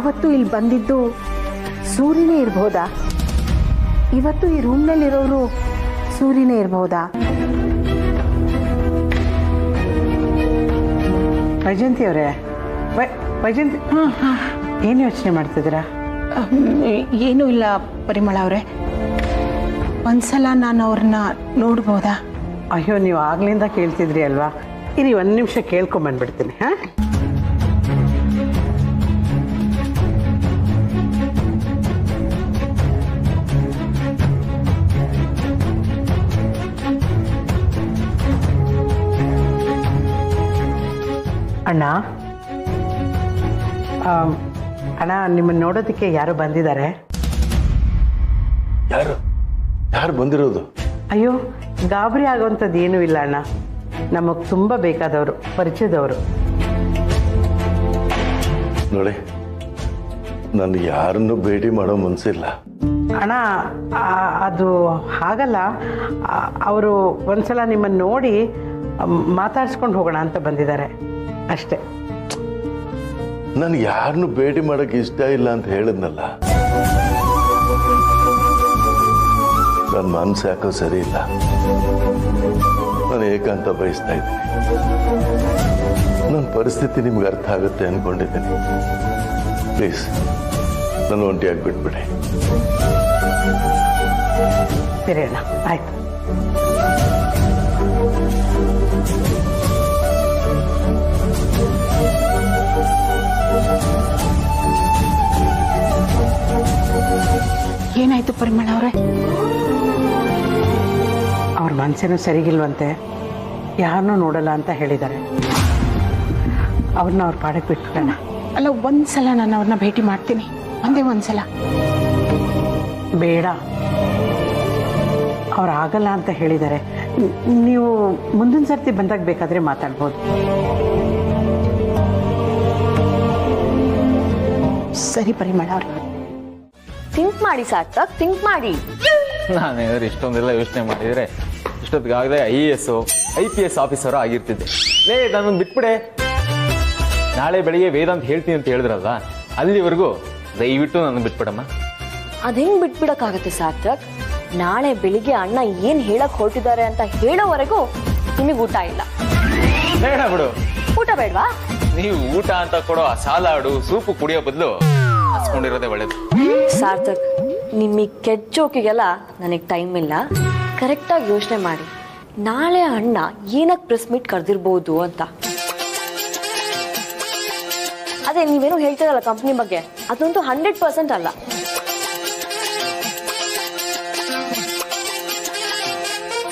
ಅವತ್ತು ಇಲ್ಲಿ ಬಂದಿದ್ದು ಸೂರ್ಯನೇ ಇರ್ಬೋದಾ? ಇವತ್ತು ಈ ರೂಮ್ನಲ್ಲಿರೋರು ಸೂರ್ಯನೇ ಇರ್ಬೋದಾ? ವೈಜಯಂತಿ ಅವರೇ, ವೈಜಯಂತಿ, ಏನು ಯೋಚನೆ ಮಾಡ್ತಿದ್ದೀರಾ? ಏನೂ ಇಲ್ಲ ಪರಿಮಳ ಅವರೇ. ಒಂದ್ಸಲ ನಾನು ಅವ್ರನ್ನ ನೋಡ್ಬೋದಾ? ಅಯ್ಯೋ, ನೀವು ಆಗ್ಲಿಂದ ಕೇಳ್ತಿದ್ರಿ ಅಲ್ವಾ? ಇರಿ, ಒಂದು ನಿಮಿಷ ಕೇಳ್ಕೊಂಬಂದ್ಬಿಡ್ತೀನಿ. ಹಾಂ, ಅಣ್ಣ, ಅಣ್ಣ, ನಿಮ್ಮನ್ನು ನೋಡೋದಕ್ಕೆ ಯಾರು ಬಂದಿದ್ದಾರೆ? ಯಾರು ಯಾರು ಬಂದಿರೋದು? ಅಯ್ಯೋ, ಗಾಬರಿ ಆಗೋವಂಥದ್ದು ಏನೂ ಇಲ್ಲ ಅಣ್ಣ. ನಮಗೆ ತುಂಬ ಬೇಕಾದವರು, ಪರಿಚಯದವರು. ನೋಡಿ, ನನಗೆ ಯಾರನ್ನು ಭೇಟಿ ಮಾಡೋ ಮನಸ್ಸಿಲ್ಲ. ಅಣ್ಣ, ಅದು ಹಾಗಲ್ಲ. ಅವರು ಒಂದ್ಸಲ ನಿಮ್ಮನ್ನು ನೋಡಿ ಮಾತಾಡ್ಸ್ಕೊಂಡು ಹೋಗೋಣ ಅಂತ ಬಂದಿದ್ದಾರೆ ಅಷ್ಟೇ. ನನ್ಗೆ ಯಾರನ್ನು ಭೇಟಿ ಮಾಡೋಕ್ಕೆ ಇಷ್ಟ ಇಲ್ಲ ಅಂತ ಹೇಳಿದ್ನಲ್ಲ. ನನ್ನ ಮನಸ್ಸು ಯಾಕೋ ಸರಿ ಇಲ್ಲ. ನಾನು ಏಕಾಂತ ಬಯಸ್ತಾ ಇದ್ದೀನಿ. ನನ್ನ ಪರಿಸ್ಥಿತಿ ನಿಮ್ಗೆ ಅರ್ಥ ಆಗುತ್ತೆ ಅನ್ಕೊಂಡಿದ್ದೀನಿ. ಪ್ಲೀಸ್ ನನ್ನ ಒಂಟಿಯಾಗಿ ಬಿಟ್ಬಿಡಿ. ಸರಿ ಅಣ್ಣ, ಆಯ್ತು. ಏನಾಯ್ತು ಪರಿಮಳ ಅವರೇ? ಅವ್ರ ಮನಸ್ಸೇನೂ ಸರಿಗಿಲ್ವಂತೆ, ಯಾರನ್ನೂ ನೋಡಲ್ಲ ಅಂತ ಹೇಳಿದ್ದಾರೆ. ಅವ್ರನ್ನ ಅವ್ರ ಪಾಡಕ್ಕೆ ಬಿಟ್ಬಿಡೋಣ. ಅಲ್ಲ, ಒಂದ್ಸಲ ನಾನು ಅವ್ರನ್ನ ಭೇಟಿ ಮಾಡ್ತೀನಿ, ಒಂದೇ ಒಂದ್ಸಲ. ಬೇಡ, ಅವ್ರು ಆಗಲ್ಲ ಅಂತ ಹೇಳಿದ್ದಾರೆ. ನೀವು ಮುಂದಿನ ಸರ್ತಿ ಬಂದಾಗ ಬೇಕಾದರೆ ಮಾತಾಡ್ಬೋದು. ಸರಿ ಪರಿಮಳ ಅವ್ರೆ. ಥಿಂಕ್ ಮಾಡಿ ಸಾರ್ಥಕ್, ಥಿಂಕ್ ಮಾಡಿ. ನಾನೇನಾದ್ರು ಇಷ್ಟೊಂದೆಲ್ಲ ಯೋಚನೆ ಮಾಡಿದ್ರೆ ಇಷ್ಟೊತ್ತಿಗಾಗಲೇ IAS IPS ಆಫೀಸರ್ ಆಗಿರ್ತಿದ್ದೆ. ನನ್ನೊಂದು ಬಿಟ್ಬಿಡೆ. ನಾಳೆ ಬೆಳಿಗ್ಗೆ ವೇದಾಂತ್ ಹೇಳ್ತೀನಿ ಅಂತ ಹೇಳಿದ್ರಲ್ಲ, ಅಲ್ಲಿವರೆಗೂ ದಯವಿಟ್ಟು ನನ್ನ ಬಿಟ್ಬಿಡಮ್ಮ. ಅದ್ ಹೆಂಗ್ ಬಿಟ್ಬಿಡಕ್ಕಾಗತ್ತೆ ಸಾರ್ಥಕ್? ನಾಳೆ ಬೆಳಿಗ್ಗೆ ಅಣ್ಣ ಏನ್ ಹೇಳಕ್ ಹೊರಟಿದ್ದಾರೆ ಅಂತ ಹೇಳೋವರೆಗೂ ನಿಮಗೆ ಊಟ ಇಲ್ಲ. ಬೇಡ ಬಿಡು. ಊಟ ಬೇಡ್ವಾ? ನೀವು ಊಟ ಅಂತ ಕೊಡೋ ಆ ಸಾಲಾಡು ಸೂಪು ಕುಡಿಯೋ ಬದಲು ಹಸ್ಕೊಂಡಿರೋದೇ ಒಳ್ಳೇದು. ಸಾರ್ಥಕ್, ನಿಮಗೆ ಕೆಟ್ಟ ಜೋಕಿಗೆಲ್ಲ ನನಗೆ ಟೈಮ್ ಇಲ್ಲ. ಕರೆಕ್ಟಾಗಿ ಯೋಚನೆ ಮಾಡಿ, ನಾಳೆ ಅಣ್ಣ ಏನಕ್ಕೆ ಪ್ರೆಸ್ ಮೀಟ್ ಕರೆದಿರ್ಬೋದು ಅಂತ. ಅದೇ ನೀವೇನು ಹೇಳ್ತೀರಲ್ಲ ಕಂಪ್ನಿ ಬಗ್ಗೆ, ಅದಂತೂ 100% ಅಲ್ಲ.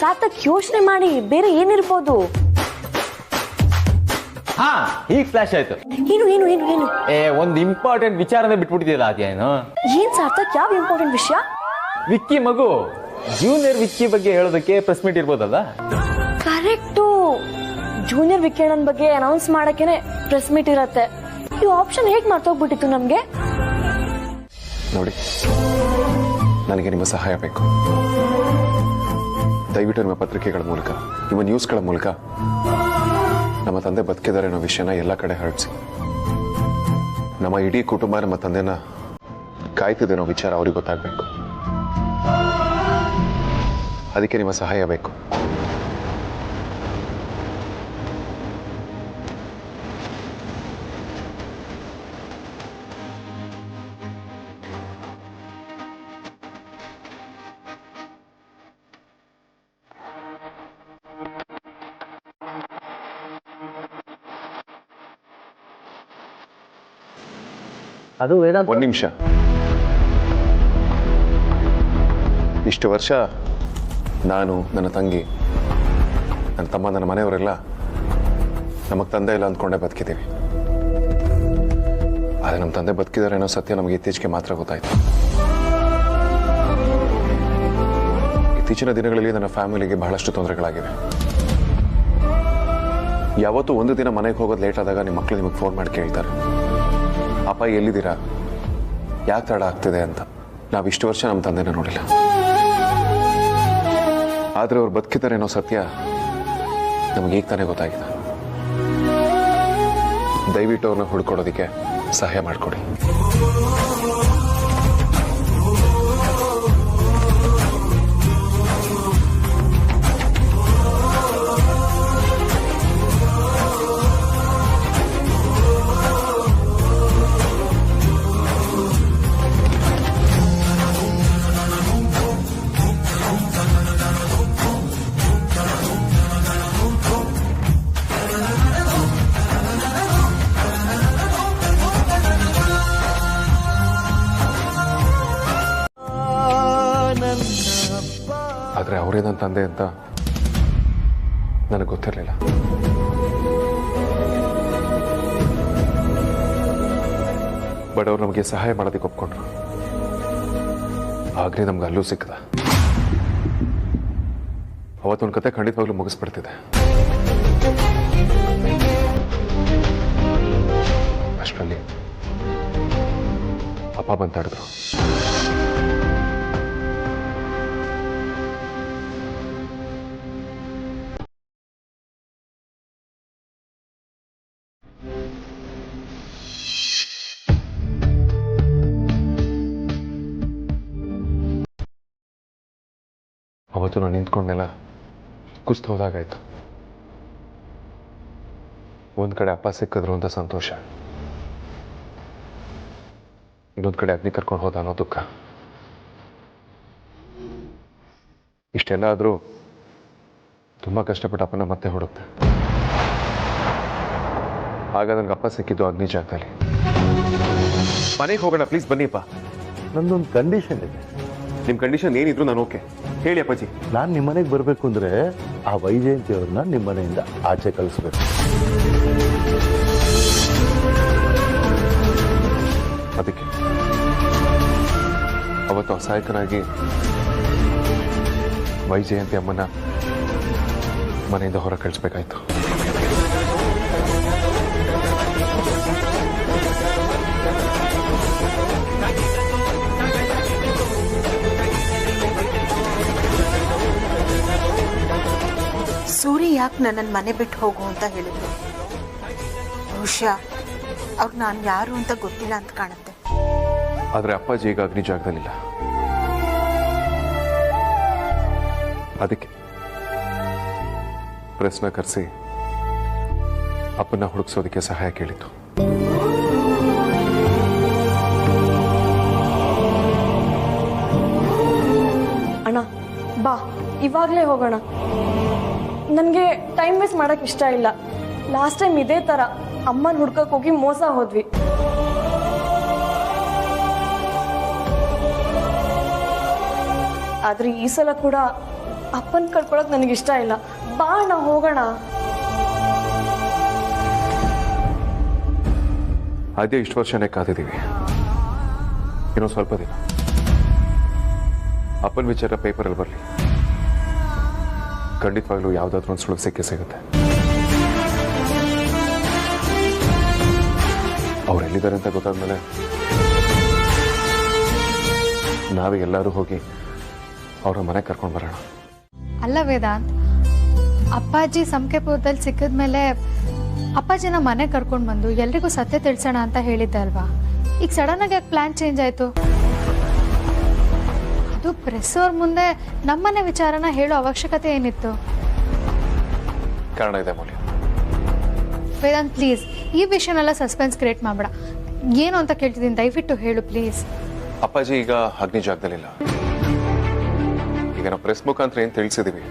ಸಾರ್ಥಕ್, ಯೋಚನೆ ಮಾಡಿ, ಬೇರೆ ಏನಿರ್ಬೋದು? ಹಾ, ಈಗ ಫ್ಲಾಶ್ ಆಯ್ತು. ಏನು ಏನು ಏನು ಏನು? ಒಂದು ಇಂಪಾರ್ಟೆಂಟ್ ವಿಚಾರನೇ ಬಿಟ್ಬಿಟ್ಟಿದೆಯಲ್ಲ ಅದೇನು? ಏನ್ ಸಾರ್ಥಕ್, ಯಾವ ಇಂಪಾರ್ಟೆಂಟ್ ವಿಷಯ? ವಿಕ್ಕಿ ಮಗು, ಜೂನಿಯರ್ ವಿಕ್ಕಿ ಬಗ್ಗೆ ಹೇಳೋದಕ್ಕೆ ಪ್ರೆಸ್ ಮೀಟ್ ಇರ್ಬೋದಲ್ಲ? ಕರೆಕ್ಟು. ಜೂನಿಯರ್ ವಿಕಿರಣನ್ ಬಗ್ಗೆ ಅನೌನ್ಸ್ ಮಾಡಕ್ಕೇನೆ ಪ್ರೆಸ್ ಮೀಟ್ ಇರತ್ತೆ. ಈ ಆಪ್ಷನ್ ಹೇಗ್ ಮರ್ತೋಗ್ಬಿಟ್ಟಿತ್ತು ನಮ್ಗೆ? ನೋಡಿ, ನನಗೆ ನಿಮ್ಮ ಸಹಾಯ ಬೇಕು. ದಯವಿಟ್ಟು ನಿಮ್ಮ ಪತ್ರಿಕೆಗಳ ಮೂಲಕ, ನಿಮ್ಮ ನ್ಯೂಸ್ಗಳ ಮೂಲಕ ನಮ್ಮ ತಂದೆ ಬದುಕಿದ್ದಾರೆ ಅನ್ನೋ ವಿಷಯನ ಎಲ್ಲ ಕಡೆ ಹರಡಿಸಿ. ನಮ್ಮ ಇಡೀ ಕುಟುಂಬ ನಮ್ಮ ತಂದೆನ ಕಾಯ್ತಿದೆ ಅನ್ನೋ ವಿಚಾರ ಅವ್ರಿಗೆ ಗೊತ್ತಾಗಬೇಕು. ಅದಕ್ಕೆ ನಿಮ್ಮ ಸಹಾಯ ಬೇಕು. ಅದು ವೇದಾಂತ್. ಒಂದು ನಿಮಿಷ. ಇಷ್ಟು ವರ್ಷ ನಾನು, ನನ್ನ ತಂಗಿ, ನನ್ನ ತಮ್ಮ, ನನ್ನ ಮನೆಯವರೆಲ್ಲ ನಮಗೆ ತಂದೆ ಇಲ್ಲ ಅಂದ್ಕೊಂಡೆ ಬದುಕಿದ್ದೀವಿ. ಆದರೆ ನಮ್ಮ ತಂದೆ ಬದುಕಿದ್ದಾರೆ ಅನ್ನೋ ಸತ್ಯ ನಮಗೆ ಇತ್ತೀಚೆಗೆ ಮಾತ್ರ ಗೊತ್ತಾಯ್ತು. ಇತ್ತೀಚಿನ ದಿನಗಳಲ್ಲಿ ನನ್ನ ಫ್ಯಾಮಿಲಿಗೆ ಬಹಳಷ್ಟು ತೊಂದರೆಗಳಾಗಿವೆ. ಯಾವತ್ತೂ ಒಂದು ದಿನ ಮನೆಗೆ ಹೋಗೋದು ಲೇಟ್ ಆದಾಗ ನಿಮ್ಮ ಮಕ್ಕಳು ನಿಮಗೆ ಫೋನ್ ಮಾಡಿ ಕೇಳ್ತಾರೆ, ಅಪ್ಪ ಎಲ್ಲಿದ್ದೀರಾ, ಯಾಕೆ ತಡ ಆಗ್ತಿದೆ ಅಂತ. ನಾವು ಇಷ್ಟು ವರ್ಷ ನಮ್ಮ ತಂದೆನ ನೋಡಿಲ್ಲ. ಆದರೆ ಅವ್ರು ಬದುಕಿದ್ದಾರೆ ಅನ್ನೋ ಸತ್ಯ ನಮಗೆ ಈಗ ತಾನೇ ಗೊತ್ತಾಗಿದೆ. ದಯವಿಟ್ಟು ಅವ್ರನ್ನ ಹುಡ್ಕೊಡೋದಕ್ಕೆ ಸಹಾಯ ಮಾಡಿಕೊಡಿ. ಆದರೆ ಅವರೇ ನನ್ನ ತಂದೆ ಅಂತ ನನಗೆ ಗೊತ್ತಿರಲಿಲ್ಲ. ಬಟ್ ಅವ್ರು ನಮಗೆ ಸಹಾಯ ಮಾಡೋದಕ್ಕೆ ಒಪ್ಕೊಂಡ್ರು. ಆಗ್ಲೇ ನಮ್ಗೆ ಅಲ್ಲೂ ಸಿಕ್ಕದ. ಅವತ್ತೊಂದು ಕತೆ ಖಂಡಿತವಾಗ್ಲೂ ಮುಗಿಸ್ಬಿಡ್ತಿದೆ. ಅಷ್ಟರಲ್ಲಿ ಅಪ್ಪ ಬಂತಾಡಿದ್ರು. ಅವತ್ತು ನಾನು ನಿಂತ್ಕೊಂಡೆಲ್ಲ ಕುಸ್ತು ಹೋದಾಗಾಯ್ತು. ಒಂದು ಕಡೆ ಅಪ್ಪ ಸಿಕ್ಕಿದ್ರು ಅಂತ ಸಂತೋಷ, ಇನ್ನೊಂದು ಕಡೆ ಅಗ್ನಿ ಕರ್ಕೊಂಡು ಹೋದ ಅನ್ನೋ ದುಃಖ. ಇಷ್ಟೆಲ್ಲ ಆದರೂ ತುಂಬ ಕಷ್ಟಪಟ್ಟು ಅಪ್ಪನ ಮತ್ತೆ ಹುಡುಕ್ತೆ. ಆಗ ನನಗೆ ಅಪ್ಪ ಸಿಕ್ಕಿದ್ದು ಅಗ್ನಿ ಜಾಗದಲ್ಲಿ. ಮನೆಗೆ ಹೋಗೋಣ ಪ್ಲೀಸ್, ಬನ್ನಿಪ್ಪ. ನಂದೊಂದು ಕಂಡೀಷನ್ ಇದೆ. ನಿಮ್ಮ ಕಂಡೀಷನ್ ಏನಿದ್ರು ನಾನು ಓಕೆ. ಹೇಳಿ ಅಪ್ಪಾಜಿ. ನಾನು ನಿಮ್ಮ ಮನೆಗೆ ಬರಬೇಕು ಅಂದರೆ ಆ ವೈಜಯಂತಿ ಅವ್ರನ್ನ ನಿಮ್ಮ ಮನೆಯಿಂದ ಆಚೆ ಕಳಿಸ್ಬೇಕು. ಅದಕ್ಕೆ ಅವತ್ತು ಅಸಹಾಯಕನಾಗಿ ವೈಜಯಂತಿ ಅಮ್ಮನ ಮನೆಯಿಂದ ಹೊರ ಕಳಿಸ್ಬೇಕಾಯ್ತು. ಸೂರಿ ಯಾಕೆ ನನ್ನನ್ನು ಮನೆ ಬಿಟ್ಟು ಹೋಗು ಅಂತ ಹೇಳಿದ್ರು? ಬಹುಶಃ ಅವ್ರು ನಾನು ಯಾರು ಅಂತ ಗೊತ್ತಿಲ್ಲ ಅಂತ ಕಾಣುತ್ತೆ. ಆದರೆ ಅಪ್ಪಾಜಿ ಈಗ ಅಗ್ನಿ ಜಾಗದಲ್ಲಿಲ್ಲ. ಅದಕ್ಕೆ ಪ್ರೆಸ್ನ ಕರೆಸಿ ಅಪ್ಪನ ಹುಡುಕ್ಸೋದಕ್ಕೆ ಸಹಾಯ ಕೇಳಿತ್ತು. ಅಣ್ಣ ಬಾ, ಇವಾಗಲೇ ಹೋಗೋಣ. ನನಗೆ ಟೈಮ್ ವೇಸ್ಟ್ ಮಾಡೋಕ್ಕೆ ಇಷ್ಟ ಇಲ್ಲ. ಲಾಸ್ಟ್ ಟೈಮ್ ಇದೇ ಥರ ಅಮ್ಮನ ಹುಡ್ಕಕ್ಕೆ ಹೋಗಿ ಮೋಸ ಹೋದ್ವಿ. ಆದರೆ ಈ ಸಲ ಕೂಡ ಅಪ್ಪನ ಕಳ್ಕೊಳಕ್ಕೆ ನನಗಿಷ್ಟ ಇಲ್ಲ. ಬಾ ಅಣ್ಣ, ಹೋಗೋಣ. ಅದೇ ಇಷ್ಟು ವರ್ಷನೇ ಕಾದಿದ್ದೀವಿ. ಇನ್ನೊಂದು ಸ್ವಲ್ಪ ದಿನ ಅಪ್ಪನ ವಿಚಾರ ಪೇಪರಲ್ಲಿ ಬರಲಿ. ಖಂಡಿತವಾಗ್ಲೂ ಯಾವುದಾದ್ರೂ ಒಂದು ಸುಳುವು ಸಿಕ್ಕೇ ಸಿಗುತ್ತೆ. ಅವ್ರು ಎಲ್ಲಿದ್ದಾರೆ ಅಂತ ಗೊತ್ತಾದ್ಮೇಲೆ ನಾವೇ ಎಲ್ಲರೂ ಹೋಗಿ ಅವ್ರ ಮನೆ ಕರ್ಕೊಂಡು ಬರೋಣ. ಅಲ್ಲ ವೇದಾಂತ್, ಅಪ್ಪಾಜಿ ಸಂಕೆಪುರದಲ್ಲಿ ಸಿಕ್ಕಿದ್ಮೇಲೆ ಅಪ್ಪಾಜಿನ ಮನೆ ಕರ್ಕೊಂಡು ಬಂದು ಎಲ್ರಿಗೂ ಸತ್ಯ ತಿಳಿಸೋಣ ಅಂತ ಹೇಳಿದ್ದೆ ಅಲ್ವಾ? ಈಗ ಸಡನ್ ಆಗಿ ಪ್ಲಾನ್ ಚೇಂಜ್ ಆಯ್ತು. ಅದು ಪ್ರೆಸ್ ಅವ್ರ ಮುಂದೆ ನಮ್ಮನೆ ವಿಚಾರನ ಹೇಳೋ ಅವಶ್ಯಕತೆ ಏನಿತ್ತು? ಕಾರಣ ಇದೆ ಮೌಲ್ಯ. ವೇದಾಂತ್ ಪ್ಲೀಸ್, ಈ ವಿಷಯನೆಲ್ಲ ಸಸ್ಪೆನ್ಸ್ ಕ್ರಿಯೇಟ್ ಮಾಡಬೇಡ. ಏನು ಅಂತ ಕೇಳ್ತಿದ್ದೀನಿ, ದಯವಿಟ್ಟು ಹೇಳು ಪ್ಲೀಸ್. ಅಪ್ಪಾಜಿ ಈಗ ಅಗ್ನಿ ಜಾಗದಲ್ಲಿಲ್ಲ. ಈಗ ನಾವು ಪ್ರೆಸ್ ಮುಖಾಂತರ ಏನು ತಿಳಿಸಿದೀವಿ,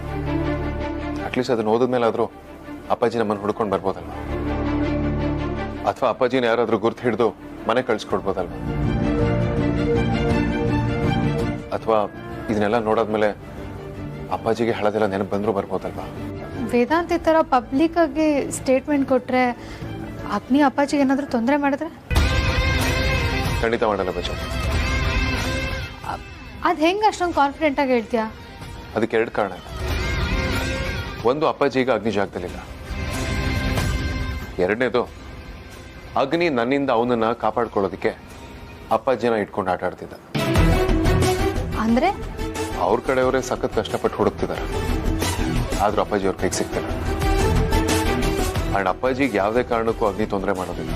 ಅಟ್ಲೀಸ್ಟ್ ಅದನ್ನ ಓದಿದ್ಮೇಲೆ ಆದ್ರೂ ಅಪ್ಪಾಜಿ ನಮ್ಮನ್ನು ಹುಡ್ಕೊಂಡು ಬರ್ಬೋದಲ್ವ? ಅಥವಾ ಅಪ್ಪಾಜಿನ ಯಾರಾದ್ರೂ ಗುರ್ತು ಹಿಡಿದು ಮನೆ ಕಳ್ಸಿಕೊಡ್ಬೋದಲ್ವ? ಅಥವಾ ಇದನ್ನೆಲ್ಲ ನೋಡಾದ್ಮೇಲೆ ಅಪ್ಪಾಜಿಗೆ ಹಳದೆಲ್ಲ ನೆನಪು ಬಂದರೂ ಬರ್ಬೋದಲ್ವಾ? ವೇದಾಂತ್ ಈ ಥರ ಪಬ್ಲಿಕ್ ಆಗಿ ಸ್ಟೇಟ್ಮೆಂಟ್ ಕೊಟ್ರೆ ಅಗ್ನಿ ಅಪ್ಪಾಜಿಗೆ ಏನಾದರೂ ತೊಂದರೆ ಮಾಡಿದ್ರೆ? ಖಂಡಿತ ಮಾಡಲ್ಲ ಬಚ್ಚ. ಅದು ಹೆಂಗೆ ಅಷ್ಟೊಂದು ಕಾನ್ಫಿಡೆಂಟ್ ಆಗಿ ಹೇಳ್ತೀಯಾ? ಅದಕ್ಕೆ ಎರಡು ಕಾರಣ ಇದೆ. ಒಂದು, ಅಪ್ಪಾಜಿ ಈಗ ಅಗ್ನಿ ಜಾಗದಲ್ಲಿಲ್ಲ. ಎರಡನೇದು, ಅಗ್ನಿ ನನ್ನಿಂದ ಅವನನ್ನ ಕಾಪಾಡ್ಕೊಳ್ಳೋದಕ್ಕೆ ಅಪ್ಪಾಜಿನ ಇಟ್ಕೊಂಡು ಆಟ ಆಡ್ತಿದ್ದ. ಅಂದ್ರೆ ಅವ್ರ ಕಡೆಯವರೇ ಸಖತ್ ಕಷ್ಟಪಟ್ಟು ಹುಡುಕ್ತಿದ್ದಾರೆ, ಆದ್ರೂ ಅಪ್ಪಾಜಿ ಅವ್ರ ಕೈಗೆ ಸಿಗ್ತಿಲ್ಲ. ಅಂಡ್ ಅಪ್ಪಾಜಿಗೆ ಯಾವುದೇ ಕಾರಣಕ್ಕೂ ಅಗ್ನಿ ತೊಂದರೆ ಮಾಡೋದಿಲ್ಲ,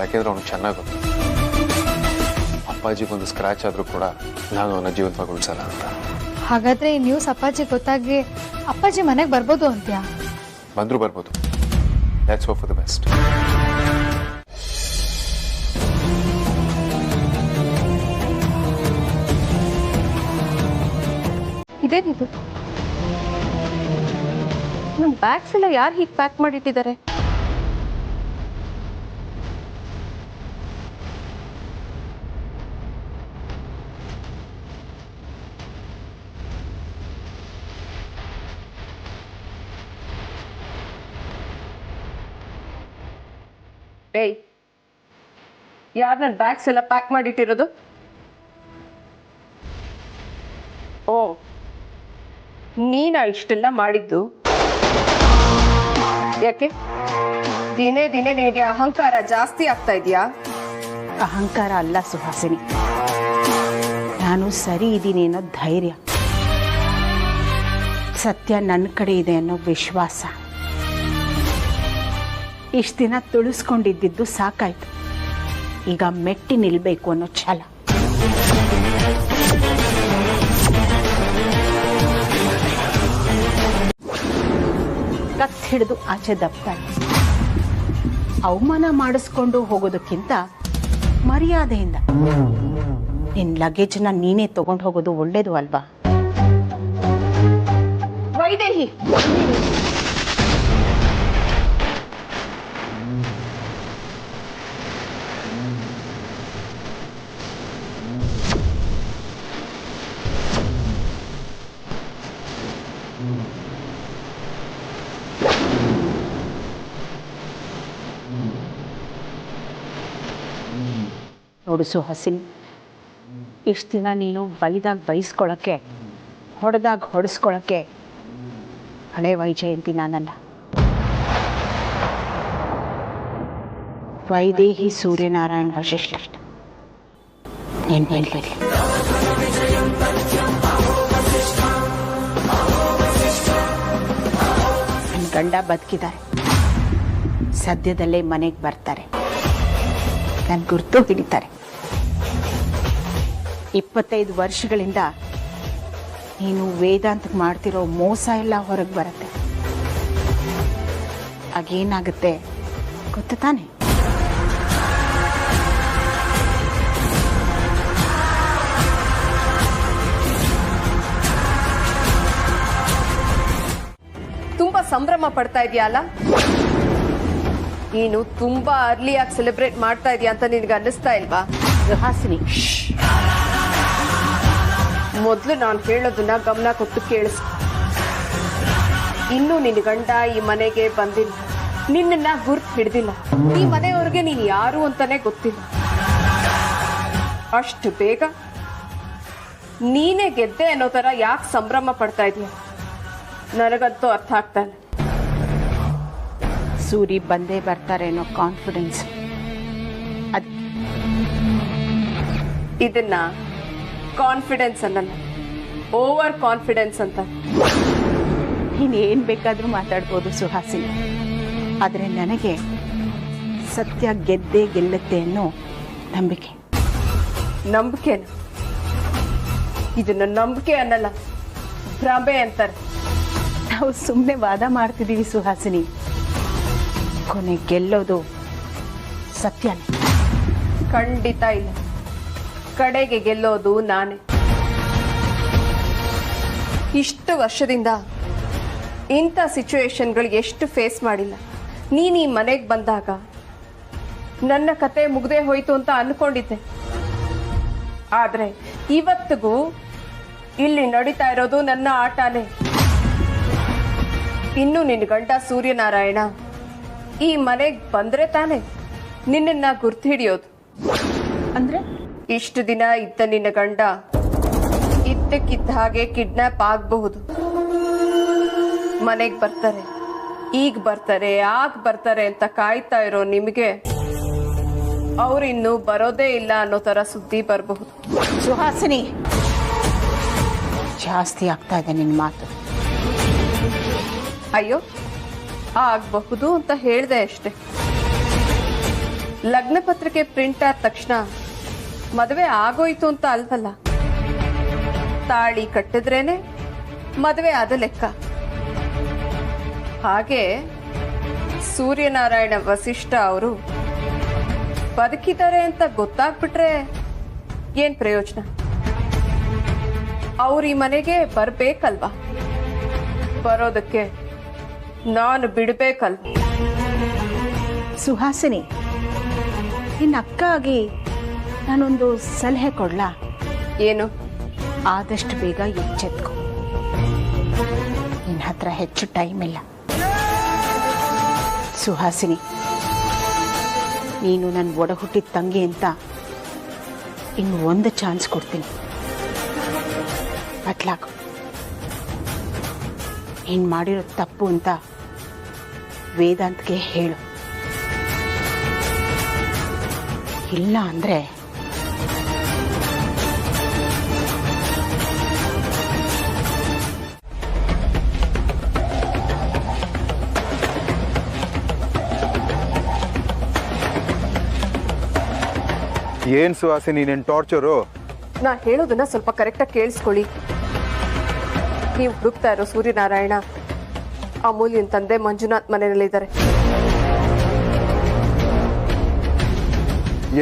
ಯಾಕೆಂದ್ರೆ ಅವ್ನಿಗೆ ಚೆನ್ನಾಗಿ ಗೊತ್ತು ಅಪ್ಪಾಜಿಗೊಂದು ಸ್ಕ್ರಾಚ್ ಆದರೂ ಕೂಡ ನಾನು ಅವನ ಜೀವಂತವಾಗಿ ಉಳಿಸಲ್ಲ ಅಂತ. ಹಾಗಾದ್ರೆ ಈ ನ್ಯೂಸ್ ಅಪ್ಪಾಜಿ ಗೊತ್ತಾಗಿ ಅಪ್ಪಾಜಿ ಮನೆಗೆ ಬರ್ಬೋದು ಅಂತ್ಯಾ? ಬಂದರೂ ಬರ್ಬೋದು. Let's hope for the best. ಇದೇನಿದು? ನಮ್ಮ ಬ್ಯಾಗ್ಸ್ ಎಲ್ಲ ಯಾರು ಹೀಗೆ ಪ್ಯಾಕ್ ಮಾಡಿಟ್ಟಿದ್ದಾರೆ? ಏಯ್, ಯಾರು ನನ್ನ ಬ್ಯಾಗ್ಸ್ ಎಲ್ಲ ಪ್ಯಾಕ್ ಮಾಡಿಟ್ಟಿರೋದು? ಓ, ನೀನಾ ಇಷ್ಟೆಲ್ಲ ಮಾಡಿದ್ದು? ಯಾಕೆ ದಿನೇ ದಿನೇ ನಿನಗೆ ಅಹಂಕಾರ ಜಾಸ್ತಿ ಆಗ್ತಾ ಇದೆಯಾ? ಅಹಂಕಾರ ಅಲ್ಲ ಸುಹಾಸಿನಿ, ನಾನು ಸರಿ ಇದ್ದೀನಿ ಅನ್ನೋ ಧೈರ್ಯ, ಸತ್ಯ ನನ್ನ ಕಡೆ ಇದೆ ಅನ್ನೋ ವಿಶ್ವಾಸ. ಇಷ್ಟು ದಿನ ತುಳಿಸ್ಕೊಂಡಿದ್ದು ಸಾಕಾಯ್ತು, ಈಗ ಮೆಟ್ಟಿ ನಿಲ್ಬೇಕು ಅನ್ನೋ ಛಲ. ಕತ್ ಹಿಡಿದು ಆಚೆ ದಪ್ತಾರೆ. ಅವಮಾನ ಮಾಡಿಸ್ಕೊಂಡು ಹೋಗೋದಕ್ಕಿಂತ ಮರ್ಯಾದೆಯಿಂದ ನಿನ್ನ ಲಗೇಜ್ನ ನೀನೇ ತಗೊಂಡು ಹೋಗೋದು ಒಳ್ಳೇದು ಅಲ್ವಾ? ವೈದೇಹಿ, ನೋಡು ಸುಹಾಸಿನಿ, ಇಷ್ಟು ದಿನ ನೀನು ಬೈದಾಗ ಬೈಸ್ಕೊಳಕ್ಕೆ, ಹೊಡೆದಾಗ ಹೊಡೆಸ್ಕೊಳಕ್ಕೆ ಹಳೆ ವೈಜಯಂತಿ ನಾನಲ್ಲ. ವೈದೇಹಿ ಸೂರ್ಯನಾರಾಯಣ ವಶಿಷ್ಠ. ನೀನು ಹೇಳ್ಬೇಡಿ. ನನ್ನ ಗಂಡ ಬದುಕಿದ್ದಾರೆ, ಸದ್ಯದಲ್ಲೇ ಮನೆಗೆ ಬರ್ತಾರೆ, ನನ್ನ ಗುರ್ತು ಹಿಡಿತಾರೆ. 25 ವರ್ಷಗಳಿಂದ ನೀನು ವೇದಾಂತಕ್ಕೆ ಮಾಡ್ತಿರೋ ಮೋಸ ಎಲ್ಲ ಹೊರಗೆ ಬರುತ್ತೆ. ಆಗೇನಾಗುತ್ತೆ ಗೊತ್ತು ತಾನೆ? ತುಂಬಾ ಸಂಭ್ರಮ ಪಡ್ತಾ ಇದೆಯಲ್ಲ? ನೀನು ತುಂಬಾ ಅರ್ಲಿಯಾಗಿ ಸೆಲೆಬ್ರೇಟ್ ಮಾಡ್ತಾ ಇದೀಯ ಅಂತ ನಿನ್ಗೆ ಅನ್ನಿಸ್ತಾ ಇಲ್ವಾ? ಸುಹಾಸಿನಿ, ಮೊದ್ಲು ನಾನು ಹೇಳೋದನ್ನ ಗಮನ ಕೊಟ್ಟು ಕೇಳಿಸ್. ಇನ್ನು ನಿನ್ನ ಗಂಡ ಈ ಮನೆಗೆ ಬಂದಿಲ್ಲ, ನಿನ್ನನ್ನ ಗುರ್ತು ಹಿಡ್ದಿಲ್ಲ, ಈ ಮನೆಯವ್ರಿಗೆ ನೀನ್ ಯಾರು ಅಂತಾನೆ ಗೊತ್ತಿಲ್ಲ. ಅಷ್ಟು ಬೇಗ ನೀನೇ ಗೆದ್ದೆ ಅನ್ನೋ ತರ ಯಾಕೆ ಸಂಭ್ರಮ ಪಡ್ತಾ ಇದೀಯ? ನನಗಂತೂ ಅರ್ಥ ಆಗ್ತಾ ಇಲ್ಲ. ಸೂರಿ ಬಂದೇ ಬರ್ತಾರೆ ಅನ್ನೋ ಕಾನ್ಫಿಡೆನ್ಸ್, ಇದನ್ನ ಕಾನ್ಫಿಡೆನ್ಸ್ ಅನ್ನಲ್ಲ, ಓವರ್ ಕಾನ್ಫಿಡೆನ್ಸ್ ಅಂತ. ನೀನೇನು ಬೇಕಾದರೂ ಮಾತಾಡ್ಬೋದು ಸುಹಾಸಿನಿ, ಆದರೆ ನನಗೆ ಸತ್ಯ ಗೆದ್ದೇ ಗೆಲ್ಲುತ್ತೆ ಅನ್ನೋ ನಂಬಿಕೆ. ನಂಬಿಕೆನ? ಇದನ್ನ ನಂಬಿಕೆ ಅನ್ನಲ್ಲ, ಭ್ರಮೆ ಅಂತಾರೆ. ನಾವು ಸುಮ್ಮನೆ ವಾದ ಮಾಡ್ತಿದ್ದೀವಿ ಸುಹಾಸಿನಿ, ಕೊನೆ ಗೆಲ್ಲೋದು ಸತ್ಯನೇ. ಖಂಡಿತ ಇಲ್ಲ, ಕಡೆಗೆ ಗೆಲ್ಲೋದು ನಾನೇ. ಇಷ್ಟು ವರ್ಷದಿಂದ ಇಂಥ ಸಿಚುವೇಶನ್ಗಳು ಎಷ್ಟು ಫೇಸ್ ಮಾಡಿಲ್ಲ. ನೀನು ಈ ಮನೆಗೆ ಬಂದಾಗ ನನ್ನ ಕತೆ ಮುಗ್ದೇ ಹೋಯ್ತು ಅಂತ ಅನ್ಕೊಂಡಿದ್ದೆ. ಆದ್ರೆ ಇವತ್ತಿಗೂ ಇಲ್ಲಿ ನಡೀತಾ ಇರೋದು ನನ್ನ ಆಟನೇ. ಇನ್ನು ನಿನ್ನ ಗಂಡ ಸೂರ್ಯನಾರಾಯಣ ಈ ಮನೆಗೆ ಬಂದ್ರೆ ತಾನೆ ನಿನ್ನನ್ನ ಗುರ್ತು ಹಿಡಿಯೋದು. ಅಂದ್ರೆ ಇಷ್ಟು ದಿನ ಇದ್ದ ನಿನ್ನ ಗಂಡ ಇದ್ದಕ್ಕಿದ್ದ ಹಾಗೆ ಕಿಡ್ನಾಪ್ ಆಗಬಹುದು. ಮನೆಗೆ ಬರ್ತಾರೆ, ಈಗ ಬರ್ತಾರೆ, ಆಗ ಬರ್ತಾರೆ ಅಂತ ಕಾಯ್ತಾ ಇರೋ ನಿಮಗೆ ಅವ್ರಿನ್ನೂ ಬರೋದೇ ಇಲ್ಲ ಅನ್ನೋ ತರ ಸುದ್ದಿ ಬರಬಹುದು. ಸುಹಾಸಿನಿ, ಜಾಸ್ತಿ ಆಗ್ತಾ ಇದೆ ನಿನ್ನ ಮಾತು. ಅಯ್ಯೋ, ಆಗಬಹುದು ಅಂತ ಹೇಳ್ದೆ ಅಷ್ಟೆ. ಲಗ್ನ ಪತ್ರಿಕೆ ಪ್ರಿಂಟ್ ಆದ ತಕ್ಷಣ ಮದುವೆ ಆಗೋಯ್ತು ಅಂತ ಅಲ್ವಲ್ಲ, ತಾಳಿ ಕಟ್ಟಿದ್ರೇನೆ ಮದುವೆ ಆದ ಲೆಕ್ಕ. ಹಾಗೆ ಸೂರ್ಯನಾರಾಯಣ ವಸಿಷ್ಠ ಅವರು ಬದುಕಿದ್ದಾರೆ ಅಂತ ಗೊತ್ತಾಗ್ಬಿಟ್ರೆ ಏನ್ ಪ್ರಯೋಜನ? ಅವ್ರು ಈ ಮನೆಗೆ ಬರ್ಬೇಕಲ್ವಾ? ಬರೋದಕ್ಕೆ ನಾನು ಬಿಡ್ಬೇಕಲ್ವ? ಸುಹಾಸಿನಿ, ನಿನ್ನ ಅಕ್ಕ ಆಗಿ ನಾನೊಂದು ಸಲಹೆ ಕೊಡ್ಲಾ? ಏನು? ಆದಷ್ಟು ಬೇಗ ಎಚ್ಚೆತ್ಕೊ. ನಿನ್ನ ಹತ್ರ ಹೆಚ್ಚು ಟೈಮ್ ಇಲ್ಲ. ಸುಹಾಸಿನಿ, ನೀನು ನನ್ನ ಒಡ ಹುಟ್ಟಿದ ತಂಗಿ ಅಂತ ಇನ್ನು ಒಂದು ಚಾನ್ಸ್ ಕೊಡ್ತೀನಿ. ಬದಲಾಗು. ನೀನು ಮಾಡಿರೋ ತಪ್ಪು ಅಂತ ವೇದಾಂತ್ಗೆ ಹೇಳು. ಇಲ್ಲ ಅಂದ್ರೆ ಏನ್ ಸುಹಾಸಿನಿ ನೀನ್ ಟಾರ್ಚರು? ನಾ ಹೇಳೋದನ್ನ ಸ್ವಲ್ಪ ಕರೆಕ್ಟಾಗಿ ಕೇಳಿಸ್ಕೊಳ್ಳಿ. ನೀವು ಹುಡುಕ್ತಾ ಇರೋ ಸೂರ್ಯನಾರಾಯಣ ಅಮೂಲ್ಯನ್ ತಂದೆ ಮಂಜುನಾಥ್ ಮನೆಯಲ್ಲಿದ್ದಾರೆ.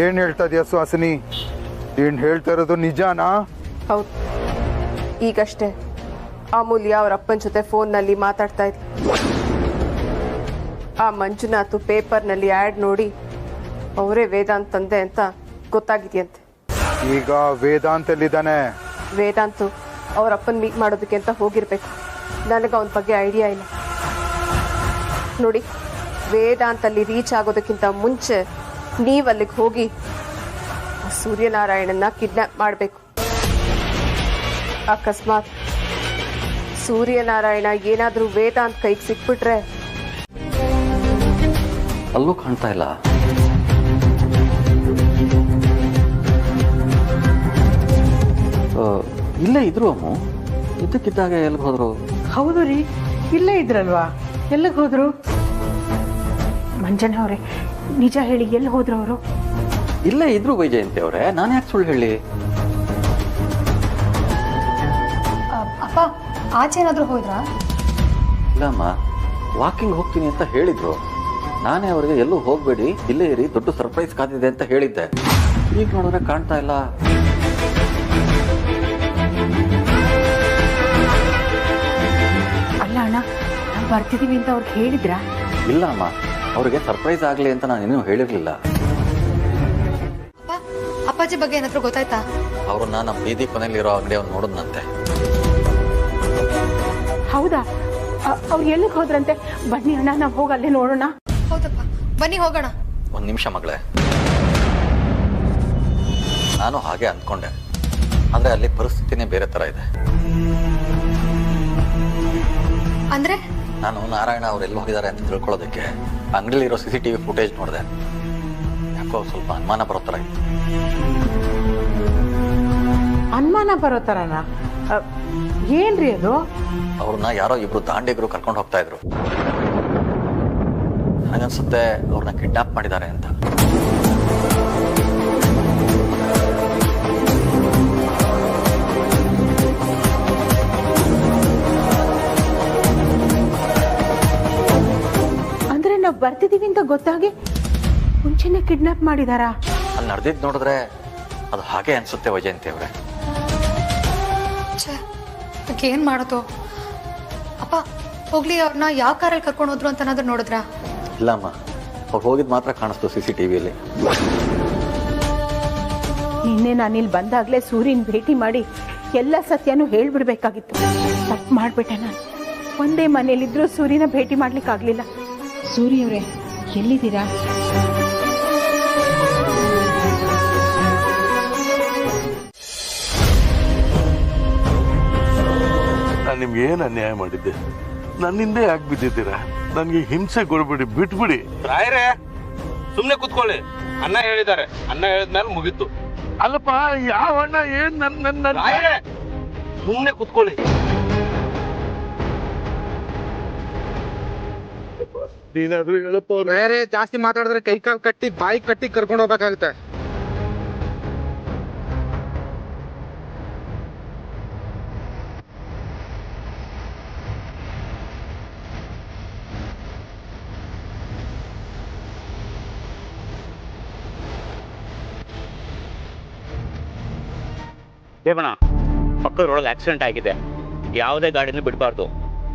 ಏನ್ ಹೇಳ್ತಾ ಇದೀಯ ಸುಹಾಸಿನಿ? ಏನ್ ಹೇಳ್ತಾ ಇರೋದು ನಿಜಾನಾ? ಹೌದು, ಈಗಷ್ಟೇ ಅಮೂಲ್ಯ ಅವ್ರ ಅಪ್ಪನ ಜೊತೆ ಫೋನ್ನಲ್ಲಿ ಮಾತಾಡ್ತಾ ಇದ್ಲು. ಆ ಮಂಜುನಾಥ್ ಪೇಪರ್ನಲ್ಲಿ ಆ್ಯಡ್ ನೋಡಿ ಅವರೇ ವೇದಾಂತ್ ತಂದೆ ಅಂತ ಗೊತ್ತಾಗಿದೆಯಂತೆ. ಈಗ ವೇದಾಂತ್ ಎಲ್ಲಿದ್ದಾನೆ? ವೇದಾಂತ್ ಅವ್ರ ಅಪ್ಪನ ಮೀಟ್ ಮಾಡೋದಕ್ಕೆ ಅಂತ ಹೋಗಿರ್ಬೇಕು. ನನಗೆ ಅವನ ಬಗ್ಗೆ ಐಡಿಯಾ ಇಲ್ಲ. ನೋಡಿ, ವೇದಾಂತ್ ಅಲ್ಲಿ ರೀಚ್ ಆಗೋದಕ್ಕಿಂತ ಮುಂಚೆ ನೀವು ಅಲ್ಲಿಗೆ ಹೋಗಿ ಸೂರ್ಯನಾರಾಯಣನ್ನ ಕಿಡ್ನಾಪ್ ಮಾಡಬೇಕು. ಅಕಸ್ಮಾತ್ ಸೂರ್ಯನಾರಾಯಣ ಏನಾದರೂ ವೇದಾಂತ್ ಕೈಗೆ ಸಿಕ್ಬಿಟ್ರೆ ಅಲ್ಲೂ ಕಾಣ್ತಾ ಇಲ್ಲ. ಇಲ್ಲೇ ಇದ್ರು ಅಮ್ಮ, ಇದ್ದಕ್ಕಿದ್ದಾಗ ಎಲ್ಲಿಗೆ ಹೋದ್ರು? ಹೌದು ರೀ, ಇಲ್ಲೇ ಇದ್ರಲ್ವಾ, ಎಲ್ಲಿಗೆ ಹೋದ್ರು? ಮಂಜಣ್ಣ ಅವರೇ, ನಿಜ ಹೇಳಿ ಎಲ್ಲಿ ಹೋದ್ರು ಅವರು? ಇಲ್ಲೇ ಇದ್ರು ವೈಜಯಂತಿ ಅವರೇ, ನಾನು ಯಾಕೆ ಸುಳ್ಳು ಹೇಳಿ? ಅಪ್ಪ ಆಚೆ ಏನಾದರೂ ಹೋದ್ರಾ? ಇಲ್ಲಮ್ಮ, ವಾಕಿಂಗ್ ಹೋಗ್ತೀನಿ ಅಂತ ಹೇಳಿದ್ರು. ನಾನೇ ಅವರಿಗೆ ಎಲ್ಲೂ ಹೋಗಬೇಡಿ, ಇಲ್ಲೇ ಇರಿ, ದೊಡ್ಡ ಸರ್ಪ್ರೈಸ್ ಕಾದಿದೆ ಅಂತ ಹೇಳಿದ್ದೆ. ಈಗ ನೋಡಿದ್ರೆ ಕಾಣ್ತಾ ಇಲ್ಲ. ಅಲ್ಲ ಅಣ್ಣ, ನಾವು ಬರ್ತಿದೀವಿ ಅಂತ ಅವ್ರಿಗೆ ಹೇಳಿದ್ರಾ? ಇಲ್ಲ ಅಮ್ಮ, ಅವ್ರಿಗೆ ಸರ್ಪ್ರೈಸ್ ಆಗಲಿ ಅಂತ ನಾನು ಇನ್ನೂ ಹೇಳಿರಲಿಲ್ಲ. ಅಪ್ಪ, ಅಪ್ಪಾಜಿ ಬಗ್ಗೆ ಏನಾದರೂ ಗೊತ್ತಾಯ್ತಾ? ಅವ್ರನ್ನ ನಮ್ಮ ಬೀದಿ ಕೊನೆಯಲ್ಲಿರೋ ಅಂಗಡಿ ಅವ್ನು ನೋಡಿದ್ನಂತೆ. ಹೌದಾ? ಅವ್ರು ಎಲ್ಲಿಗೆ ಹೋದ್ರಂತೆ? ಬನ್ನಿ ಅಣ್ಣ, ನಾವು ಹೋಗಿ ಅಲ್ಲೇ ನೋಡೋಣ. ಹೌದಪ್ಪ, ಬನ್ನಿ ಹೋಗೋಣ. ಒಂದು ನಿಮಿಷ ಮಗಳೇ, ನಾನು ಹಾಗೆ ಅಂದ್ಕೊಂಡೆ, ಆದರೆ ಅಲ್ಲಿ ಪರಿಸ್ಥಿತಿನೇ ಬೇರೆ ಥರ ಇದೆ. ಅಂದ್ರೆ ನಾನು ನಾರಾಯಣ ಅವ್ರು ಎಲ್ಲಿ ಹೋಗಿದ್ದಾರೆ ಅಂತ ತಿಳ್ಕೊಳ್ಳೋದಕ್ಕೆ ಅಂಗಡಿಲಿರೋ CCTV ಫುಟೇಜ್ ನೋಡಿದೆ. ಯಾಕೋ ಸ್ವಲ್ಪ ಅನುಮಾನ ಬರೋ ಥರ ಇತ್ತು. ಅನುಮಾನ ಬರೋ ಥರನಾ? ಏನ್ರಿ ಅದು? ಅವ್ರನ್ನ ಯಾರೋ ಇಬ್ರು ದಾಂಡಿಗರು ಕರ್ಕೊಂಡು ಹೋಗ್ತಾ ಇದ್ರು. ನನಗನ್ಸುತ್ತೆ ಅವ್ರನ್ನ ಕಿಡ್ನಾಪ್ ಮಾಡಿದ್ದಾರೆ ಅಂತ. ಅಂದ್ರೆ ನಾವು ಬರ್ತಿದೀವಿ ಅಂತ ಗೊತ್ತಾಗಿ ಮುಂಚೆನೆ ಕಿಡ್ನಾಪ್ ಮಾಡಿದಾರಾ? ಅಲ್ಲಿ ನಡೆದಿದ್ದು ನೋಡಿದ್ರೆ ಅದು ಹಾಗೆ ಅನ್ಸುತ್ತೆ ವೈಜಯಂತಿ ಅವರೇ. ಏನ್ ಮಾಡೋದು? ಅಪ್ಪ, ಹೋಗ್ಲಿ, ಅವ್ರನ್ನ ಯಾವ ಕಾರಲ್ಲಿ ಕರ್ಕೊಂಡು ಹೋದ್ರು ಅಂತ ಏನಾದ್ರು ನೋಡಿದ್ರಾ? ಇಲ್ಲಮ್ಮ, ಅವ್ರು ಹೋಗಿದ್ ಮಾತ್ರ ಕಾಣಿಸ್ತು CCTVಯಲ್ಲಿ. ನಿನ್ನೆ ನಾನಿಲ್ಲಿ ಬಂದಾಗ್ಲೇ ಸೂರ್ಯನ್ ಭೇಟಿ ಮಾಡಿ ಎಲ್ಲ ಸತ್ಯನೂ ಹೇಳ್ಬಿಡ್ಬೇಕಾಗಿತ್ತು. ತಪ್ಪು ಮಾಡ್ಬಿಟ್ಟೆ ನಾನು. ಒಂದೇ ಮನೇಲಿದ್ರು ಸೂರ್ಯನ ಭೇಟಿ ಮಾಡ್ಲಿಕ್ಕಾಗ್ಲಿಲ್ಲ. ಸೂರ್ಯವರೇ, ಎಲ್ಲಿದ್ದೀರಾ? ನಾನು ನಿಮ್ಗೆ ಏನು ಅನ್ಯಾಯ ಮಾಡಿದ್ದೆ? ನನ್ನಿಂದ ಯಾಕೆ ಬಿದ್ದಿದ್ದೀರಾ? ನನಗೆ ಹಿಂಸೆ ಕೊಡ್ಬಿಡಿ, ಬಿಟ್ಬಿಡಿ. ರಾಯರೇ, ಸುಮ್ನೆ ಕುತ್ಕೊಳ್ಳಿ. ಅಣ್ಣ ಹೇಳಿದ್ದಾರೆ, ಅಣ್ಣ ಹೇಳಿದ್ಮೇಲೆ ಮುಗೀತು. ಅಲ್ಲಪ್ಪ, ಯಾವ ಅಣ್ಣ? ಏನ್ ನನ್ನ ರಾಯರೇ, ಸುಮ್ನೆ ಕುತ್ಕೊಳ್ಳಿ. ನೀನಾದ್ರೂ ಹೇಳಪ್ಪ. ಬೇರೆ ಜಾಸ್ತಿ ಮಾತಾಡಿದ್ರೆ ಕೈ ಕಾಲು ಕಟ್ಟಿ ಬಾಯಿ ಕಟ್ಟಿ ಕರ್ಕೊಂಡು ಹೋಗ್ಬೇಕಾಗುತ್ತೆ. ದೇವಣ್ಣ, ಪಕ್ಕದ ರೋಡಲ್ಲಿ ಆಕ್ಸಿಡೆಂಟ್ ಆಗಿದೆ. ಯಾವುದೇ ಗಾಡಿನೂ ಬಿಡಬಾರ್ದು,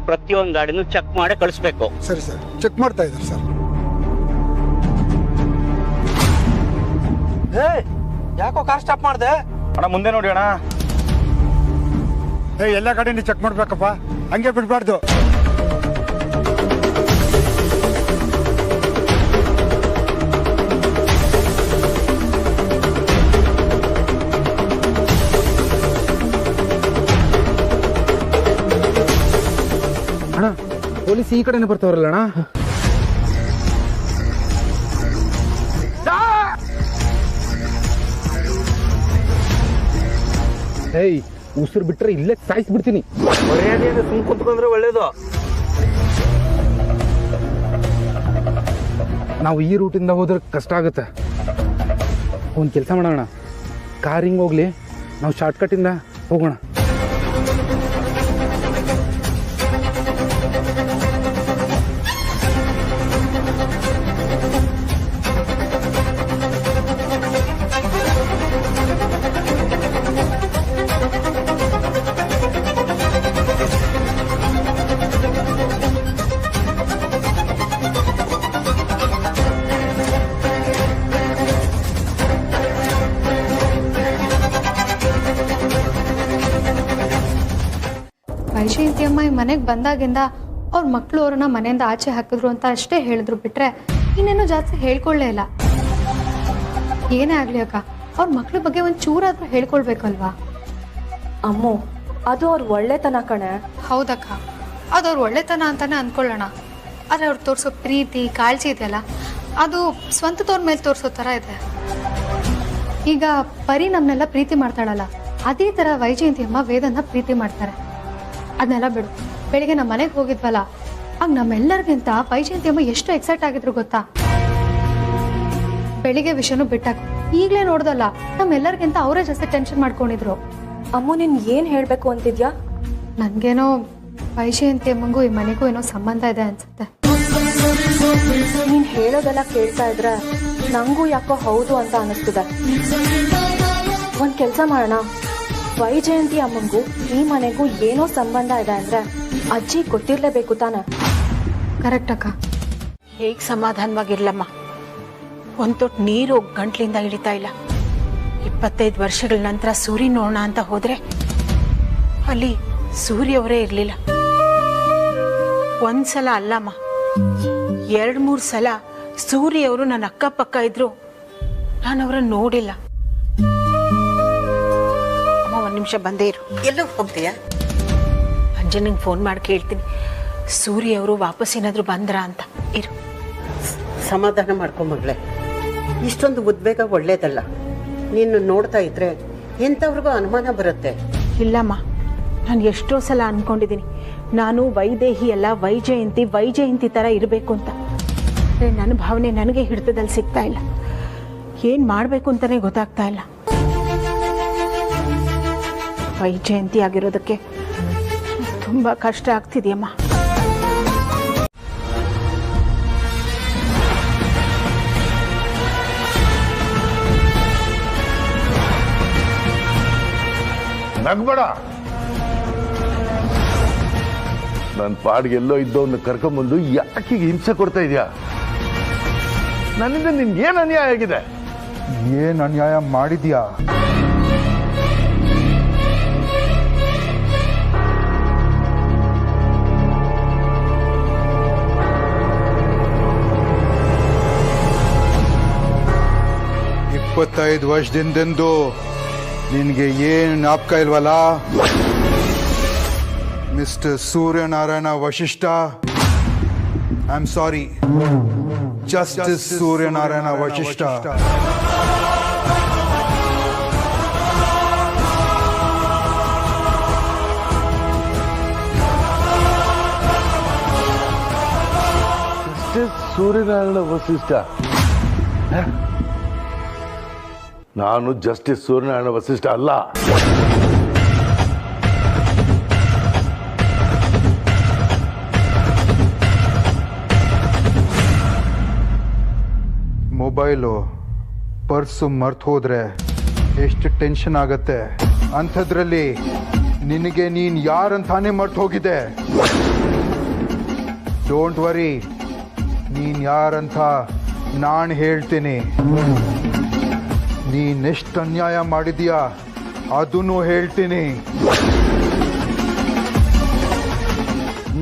ಪ್ರತಿಯೊಂದು ಗಾಡಿನೂ ಚೆಕ್ ಮಾಡಿ ಕಳಿಸ್ಬೇಕು. ಸರಿ ಸರ್, ಚೆಕ್ ಮಾಡ್ತಾ ಇದ್ದಾರೆ ಸರ್. ಯಾಕೋ ಕಾರ್ ಸ್ಟಾಪ್ ಮಾಡಿದೆ? ಅಣ್ಣ ಮುಂದೆ ನೋಡಿ ಅಣ್ಣ. ಎಲ್ಲ ಗಾಡಿನೂ ಚೆಕ್ ಮಾಡ್ಬೇಕಪ್ಪ, ಹಂಗೆ ಬಿಡಬಾರ್ದು. ಅಣ್ಣ ಪೊಲೀಸ್ ಈ ಕಡೆನೇ ಬರ್ತಾವ್ರಲ್ಲ ಅಣ್ಣ. ಏಯ್, ಉಸಿರು ಬಿಟ್ರೆ ಇಲ್ಲೇ ಸಾಯಿಸ್ಬಿಡ್ತೀನಿ. ಮರ್ಯಾದೆಯಿಂದ ಸುಮ್ ಕುತ್ಕೊಂಡ್ರೆ ಒಳ್ಳೇದು. ನಾವು ಈ ರೂಟಿಂದ ಹೋದ್ರೆ ಕಷ್ಟ ಆಗುತ್ತೆ. ಒಂದು ಕೆಲಸ ಮಾಡೋಣ, ಕಾರ್ ಹಿಂಗೆ ಹೋಗ್ಲಿ, ನಾವು ಶಾರ್ಟ್ಕಟ್ಟಿಂದ ಹೋಗೋಣ. ವೈಜಯಂತಿ ಅಮ್ಮ ಈ ಮನೆಗೆ ಬಂದಾಗಿಂದ ಅವ್ರ ಮಕ್ಕಳು ಅವ್ರನ್ನ ಮನೆಯಿಂದ ಆಚೆ ಹಾಕಿದ್ರು ಅಂತ ಅಷ್ಟೇ ಹೇಳಿದ್ರು ಬಿಟ್ರೆ ಇನ್ನೇನು ಜಾಸ್ತಿ ಹೇಳ್ಕೊಳ್ಳೇ ಇಲ್ಲ. ಏನೇ ಆಗ್ಲಿ ಅಕ್ಕ, ಅವ್ರ ಮಕ್ಳ ಬಗ್ಗೆ ಒಂದು ಚೂರಾದ್ರೂ ಹೇಳ್ಕೊಳ್ಬೇಕಲ್ವಾ? ಅಮ್ಮು, ಅದು ಅವ್ರ ಒಳ್ಳೆತನ ಕಣೆ. ಹೌದಕ್ಕ, ಅದು ಅವ್ರ ಒಳ್ಳೆತನ ಅಂತಾನೆ ಅನ್ಕೊಳ್ಳೋಣ. ಆದರೆ ಅವ್ರು ತೋರಿಸೋ ಪ್ರೀತಿ ಕಾಳಜಿ ಇದೆಯಲ್ಲ, ಅದು ಸ್ವಂತದವ್ರ ಮೇಲೆ ತೋರಿಸೋ ಥರ ಇದೆ. ಈಗ ಪರಿ ನಮ್ಮನ್ನೆಲ್ಲ ಪ್ರೀತಿ ಮಾಡ್ತಾಳಲ್ಲ, ಅದೇ ಥರ ವೈಜಯಂತಿ ಅಮ್ಮ ವೇದನ್ನ ಪ್ರೀತಿ ಮಾಡ್ತಾರೆ. ಅದನ್ನೆಲ್ಲ ಬಿಡು. ಬೆಳಿಗ್ಗೆ ನಮ್ಮ ಮನೆಗೆ ಹೋಗಿದ್ವಲ್ಲ, ಆಗ ನಮ್ಮೆಲ್ಲರಿಗಿಂತ ವೈಜಯಂತಿ ಅಮ್ಮ ಎಷ್ಟು ಎಕ್ಸೈಟ್ ಆಗಿದ್ರು ಗೊತ್ತಾ? ಬೆಳಿಗ್ಗೆ ವಿಷಯನೂ ಬಿಟ್ಟಾಕ ಈಗಲೇ ನೋಡ್ದಲ್ಲ, ನಮ್ಮೆಲ್ಲರಿಗಿಂತ ಅವರೇ ಜಾಸ್ತಿ ಟೆನ್ಷನ್ ಮಾಡ್ಕೊಂಡಿದ್ರು. ಅಮ್ಮು, ನೀನ್ ಏನ್ ಹೇಳ್ಬೇಕು ಅಂತಿದ್ಯಾ? ನನ್ಗೇನೋ ವೈಜಯಂತಿ ಅಮ್ಮಂಗೂ ಈ ಮನೆಗೂ ಏನೋ ಸಂಬಂಧ ಇದೆ ಅನ್ಸುತ್ತೆ. ನೀನ್ ಹೇಳೋದೆಲ್ಲ ಕೇಳ್ತಾ ಇದ್ರೆ ನಂಗೂ ಯಾಕೋ ಹೌದು ಅಂತ ಅನಿಸ್ತದೆ. ಒಂದ್ ಕೆಲ್ಸ ಮಾಡೋಣ, ವೈಜಯಂತಿ ಅಮ್ಮಂಗೂ ಈ ಮನೆಗೂ ಏನೋ ಸಂಬಂಧ ಇದೆ ಅಂದ್ರೆ ಅಜ್ಜಿ ಗೊತ್ತಿರ್ಲೇಬೇಕು ತಾನೆ? ಕರೆಕ್ಟ್ ಅಕ್ಕ. ಹೇಗೆ ಸಮಾಧಾನವಾಗಿರ್ಲಮ್ಮ? ಒಂದು ತೊಟ್ಟು ನೀರು ಗಂಟ್ಲಿಂದ ಇಳಿತಾ ಇಲ್ಲ. 25 ವರ್ಷಗಳ ನಂತರ ಸೂರ್ಯ ನೋಡೋಣ ಅಂತ ಹೋದ್ರೆ ಅಲ್ಲಿ ಸೂರ್ಯವರೇ ಇರಲಿಲ್ಲ. ಒಂದ್ಸಲ ಅಲ್ಲಮ್ಮ, 2-3 ಸಲ ಸೂರ್ಯವರು ನನ್ನ ಅಕ್ಕಪಕ್ಕ ಇದ್ರು, ನಾನು ಅವರನ್ನು ನೋಡಿಲ್ಲ. ಅಮ್ಮ, 1 ನಿಮಿಷ ಬಂದೇ ಇರು. ಎಲ್ಲೋ ಹೋಗ್ತೀಯಾ? ಅಂಜನಿಗೆ ಫೋನ್ ಮಾಡಿ ಕೇಳ್ತೀನಿ, ಸೂರ್ಯವರು ವಾಪಸ್ ಏನಾದರೂ ಬಂದ್ರಾ ಅಂತ. ಇರು. ಸಮಾಧಾನ ಮಾಡ್ಕೊಂಬಗ್ಳೆ, ಇಷ್ಟೊಂದು ಉದ್ವೇಗ ಒಳ್ಳೇದಲ್ಲ. ನೀನು ನೋಡ್ತಾ ಇದ್ರೆ ಎಂಥವ್ರಿಗೂ ಅನುಮಾನ ಬರುತ್ತೆ. ಇಲ್ಲಮ್ಮ, ನಾನು ಎಷ್ಟೋ ಸಲ ಅನ್ಕೊಂಡಿದ್ದೀನಿ ನಾನು ವೈದೇಹಿ ಅಲ್ಲ ವೈಜಯಂತಿ ಥರ ಇರಬೇಕು ಅಂತ. ನನ್ನ ಭಾವನೆ ನನಗೆ ಹಿಡಿತದಲ್ಲಿ ಸಿಗ್ತಾ ಇಲ್ಲ. ಏನು ಮಾಡಬೇಕು ಅಂತಲೇ ಗೊತ್ತಾಗ್ತಾ ಇಲ್ಲ. ವೈಜಯಂತಿ ಆಗಿರೋದಕ್ಕೆ ತುಂಬ ಕಷ್ಟ ಆಗ್ತಿದೆಯಮ್ಮ. ನಗ್ಬೇಡ. ನನ್ನ ಪಾಡ್ಗೆಲ್ಲೋ ಇದ್ದವನ್ನ ಕರ್ಕೊಂಬಂದು ಯಾಕೆ ಹಿಂಸೆ ಕೊಡ್ತಾ ಇದೆಯಾ? ನನ್ನಿಂದ ನಿನ್ಗೆ ಏನು ಅನ್ಯಾಯ ಆಗಿದೆ? ಏನು ಅನ್ಯಾಯ ಮಾಡಿದ್ಯಾ? ಇಪ್ಪತ್ತೈದು ವರ್ಷದಿಂದೆಂದು ನಿನಗೆ ಏನು ಜ್ಞಾಪಕ ಇಲ್ವಲ್ಲ? Mister Suryanarayana Vashishtha, I am sorry, justice Suryanarayana Vashishtha. Justice Suryanarayana Vasishtha? ನಾನು ಜಸ್ಟಿಸ್ ಸೂರ್ಯನಾರಾಯಣ ವಸಿಷ್ಠ ಅಲ್ಲ. ಮೊಬೈಲು ಪರ್ಸು ಮರ್ತು ಹೋದ್ರೆ ಎಷ್ಟು ಟೆನ್ಷನ್ ಆಗತ್ತೆ. ಅಂಥದ್ರಲ್ಲಿ ನಿನಗೆ ನೀನ್ ಯಾರಂತಾನೆ ಮರ್ತು ಹೋಗಿದೆ. ಡೋಂಟ್ ವರಿ, ನೀನ್ ಯಾರಂತ ನಾನು ಹೇಳ್ತೀನಿ. ನೀನೆಷ್ಟು ಅನ್ಯಾಯ ಮಾಡಿದೀಯಾ ಅದನ್ನು ಹೇಳ್ತೀನಿ.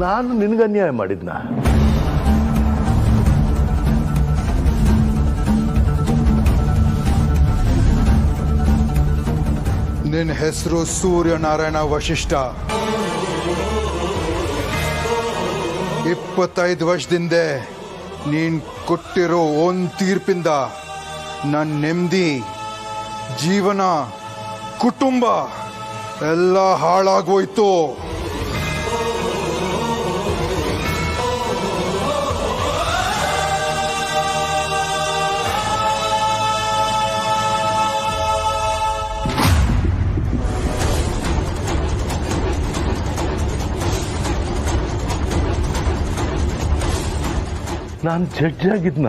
ನಾನು ನಿನಗೆ ಅನ್ಯಾಯ ಮಾಡಿದ್ನ? ನಿನ್ನ ಹೆಸರು ಸೂರ್ಯನಾರಾಯಣ ವಶಿಷ್ಠ. 25 ವರ್ಷದಿಂದ ನೀನ್ ಕೊಟ್ಟಿರೋ ಒಂದು ತೀರ್ಪಿಂದ ನನ್ನ ನೆಮ್ಮದಿ, ಜೀವನ, ಕುಟುಂಬ ಎಲ್ಲ ಹಾಳಾಗೋಯ್ತು. ನಾನು ಜಡ್ಜ್ ಆಗಿದ್ನ?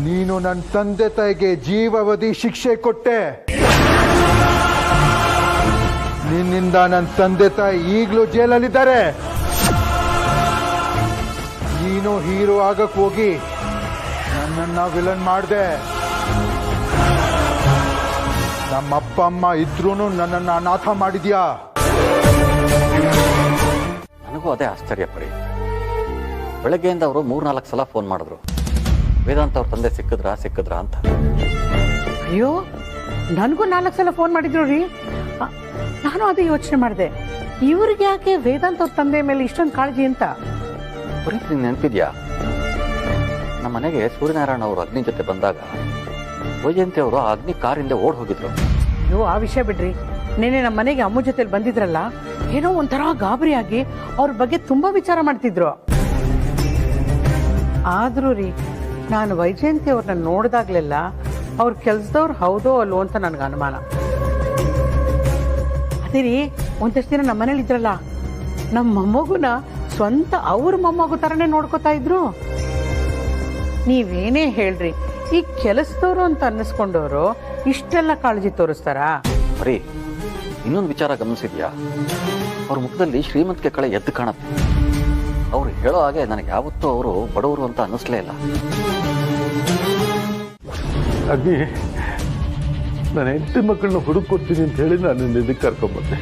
ನೀನು ನನ್ನ ತಂದೆ ತಾಯಿಗೆ ಜೀವಾವಧಿ ಶಿಕ್ಷೆ ಕೊಟ್ಟೆ. ನಿನ್ನಿಂದ ನನ್ನ ತಂದೆ ತಾಯಿ ಈಗಲೂ ಜೈಲಲ್ಲಿದ್ದಾರೆ. ನೀನು ಹೀರೋ ಆಗಕ್ ಹೋಗಿ ನನ್ನನ್ನ ವಿಲನ್ ಮಾಡಿದೆ. ನಮ್ಮ ಅಪ್ಪ ಅಮ್ಮ ಇದ್ರೂ ನನ್ನನ್ನು ಅನಾಥ ಮಾಡಿದ್ಯಾ. ನನಗೂ ಅದೇ ಆಶ್ಚರ್ಯ ಪರಿ. ಬೆಳಗ್ಗೆಯಿಂದ ಅವರು 3-4 ಸಲ ಫೋನ್ ಮಾಡಿದ್ರು, ವೇದಾಂತ್ ಅವ್ರ ತಂದೆ ಸಿಕ್ಕಿದ್ರಾ ಅಂತ. ಅಯ್ಯೋ, ನನಗೂ 4 ಸಲ ಫೋನ್ ಮಾಡಿದ್ರು ರೀ. ನಾನು ಅದೇ ಯೋಚನೆ ಮಾಡಿದೆ, ಇವ್ರಿಗೆ ಯಾಕೆ ವೇದಾಂತ್ ಅವ್ರ ತಂದೆ ಮೇಲೆ ಇಷ್ಟೊಂದು ಕಾಳಜಿ ಅಂತ. ಪುನೀತ್, ನಿಂಗೆ ನೆನಪಿದ್ಯಾ, ನಮ್ಮ ಮನೆಗೆ ಸೂರ್ಯನಾರಾಯಣ ಅವರು ಅಗ್ನಿ ಜೊತೆ ಬಂದಾಗ ವೈಜಯಂತಿ ಅವರು ಆ ಅಗ್ನಿ ಕಾರಿಂದ ಓಡ್ ಹೋಗಿದ್ರು. ಅಯ್ಯೋ, ಆ ವಿಷಯ ಬಿಡ್ರಿ. ನೆನೆ ನಮ್ಮ ಮನೆಗೆ ಅಮ್ಮ ಜೊತೆಲಿ ಬಂದಿದ್ರಲ್ಲ, ಏನೋ ಒಂಥರ ಗಾಬರಿಯಾಗಿ ಅವ್ರ ಬಗ್ಗೆ ತುಂಬಾ ವಿಚಾರ ಮಾಡ್ತಿದ್ರು. ಆದ್ರೂ ರೀ, ನಾನು ವೈಜಯಂತಿ ಅವ್ರನ್ನ ನೋಡಿದಾಗ್ಲೆಲ್ಲ ಅವ್ರ ಕೆಲ್ಸದವ್ರು ಹೌದೋ ಅಲ್ವೋ ಅಂತ ನನ್ಗೆ ಅನುಮಾನ. ಅದೇ ರೀ, ಒಂದಷ್ಟು ದಿನ ನಮ್ಮ ಮನೇಲಿ ಇದ್ರಲ್ಲ, ನಮ್ಮ ಮೊಮ್ಮಗುನ ಸ್ವಂತ ಅವ್ರ ಮೊಮ್ಮಗು ತರನೇ ನೋಡ್ಕೋತಾ ಇದ್ರು. ನೀವೇನೇ ಹೇಳ್ರಿ, ಈ ಕೆಲಸದವ್ರು ಅಂತ ಅನ್ನಿಸ್ಕೊಂಡವ್ರು ಇಷ್ಟೆಲ್ಲ ಕಾಳಜಿ ತೋರಿಸ್ತಾರಾ? ಬರೀ ಇನ್ನೊಂದು ವಿಚಾರ ಗಮನಿಸಿದ್ಯಾ, ಅವ್ರ ಮುಖದಲ್ಲಿ ಶ್ರೀಮಂತಿಕೆ ಕಳೆ ಎದ್ದು ಕಾಣುತ್ತೆ. ಅವ್ರು ಹೇಳೋ ಹಾಗೆ ನನಗೆ ಯಾವತ್ತೂ ಅವರು ಬಡವರು ಅಂತ ಅನ್ನಿಸ್ಲೇ ಇಲ್ಲ. ಅಗ್ನಿ, ನಾನು ಹೆಂಡತಿ ಮಕ್ಕಳನ್ನ ಹುಡುಕೊಡ್ತೀನಿ ಅಂತ ಹೇಳಿ ನಾನು ಇದಕ್ಕೆ ಕರ್ಕೊಂಬಂದೆ.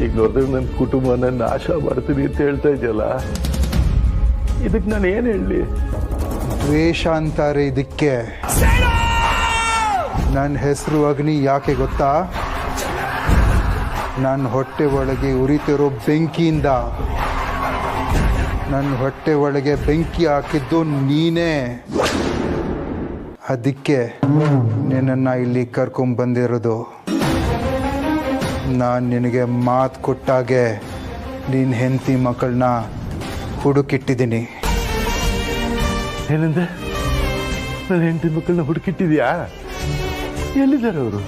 ಈಗ ನೋಡಿದ್ರೆ ನನ್ನ ಕುಟುಂಬನ ನಾಶ ಮಾಡ್ತೀನಿ ಅಂತ ಹೇಳ್ತಾ ಇದೆಯಲ್ಲ, ಇದಕ್ಕೆ ನಾನು ಏನು ಹೇಳಲಿ? ದ್ವೇಷ ಅಂತಾರೆ ಇದಕ್ಕೆ. ನನ್ನ ಹೆಸರು ಅಗ್ನಿ ಯಾಕೆ ಗೊತ್ತಾ? ನನ್ನ ಹೊಟ್ಟೆ ಒಳಗೆ ಉರಿತಿರೋ ಬೆಂಕಿಯಿಂದ. ನನ್ನ ಹೊಟ್ಟೆ ಒಳಗೆ ಬೆಂಕಿ ಹಾಕಿದ್ದು ನೀನೇ. ಅದಕ್ಕೆ ನಿನ್ನನ್ನು ಇಲ್ಲಿ ಕರ್ಕೊಂಡ್ಬಂದಿರೋದು. ನಾನು ನಿನಗೆ ಮಾತು ಕೊಟ್ಟಾಗೆ ನಿನ್ನ ಹೆಂಡತಿ ಮಕ್ಕಳನ್ನ ಹುಡುಕಿಟ್ಟಿದ್ದೀನಿ. ಏನಂದೆ? ನನ್ನ ಹೆಂಡತಿ ಮಕ್ಕಳನ್ನ ಹುಡುಕಿಟ್ಟಿದ್ಯಾ? ಎಲ್ಲಿದ್ದಾರೆ ಅವರು?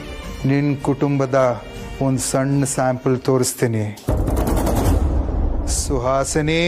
ನಿನ್ನ ಕುಟುಂಬದ ಒಂದು ಸಣ್ಣ ಸ್ಯಾಂಪಲ್ ತೋರಿಸ್ತೀನಿ. ಸುಹಾಸಿನಿ.